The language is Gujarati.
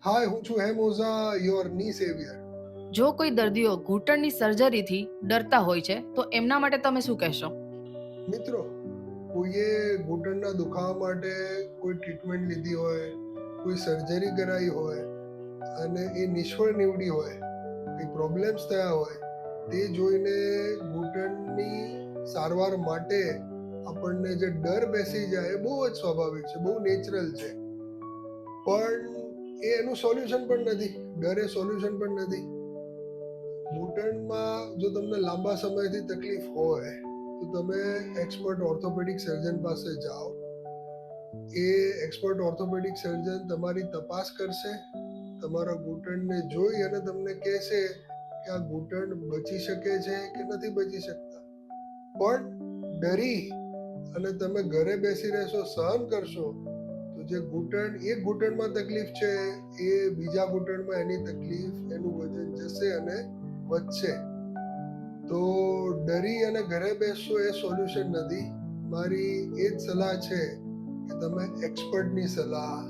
હાય, હું છું હેમોઝા, યોર ની સેવિયર. જો કોઈ દર્દીઓ ઘૂંટણની સર્જરીથી ડરતા હોય છે તો એમના માટે તમે શું કહેશો? મિત્રો, કોઈએ ઘૂંટણના દુખાવા માટે કોઈ ટ્રીટમેન્ટ લીધી હોય, કોઈ સર્જરી કરાવી હોય અને એ નિષ્ફળ નીવડી હોય, કંઈ પ્રોબ્લેમ્સ થયા હોય, તે જોઈને ઘૂંટણની સારવાર માટે આપણને જે ડર બેસી જાય એ બહુ જ સ્વાભાવિક છે, બહુ નેચરલ છે. પણ એનું સોલ્યુશન પણ નથી. ડર એ સોલ્યુશન પણ નથી. ઘૂંટણમાં જો તમને લાંબા સમયથી તકલીફ હોય તો તમે એક્સપર્ટ ઓર્થોપેડિક સર્જન પાસે જાઓ. એ એક્સપર્ટ ઓર્થોપેડિક સર્જન તમારી તપાસ કરશે, તમારા ઘૂંટણને જોઈ અને તમને કહેશે કે આ ઘૂંટણ બચી શકે છે કે નથી બચી શકતા. પણ ડરી અને તમે ઘરે બેસી રહેશો, સહન કરશો, તો જે ઘૂંટણ એક ઘૂંટણમાં તકલીફ છે એ બીજા ઘૂંટણમાં એની તકલીફ, એનું વજન જશે અને વધશે. તો ડરી અને ઘરે બેસશો એ સોલ્યુશન નથી. મારી એ જ સલાહ છે કે તમે એક્સપર્ટની સલાહ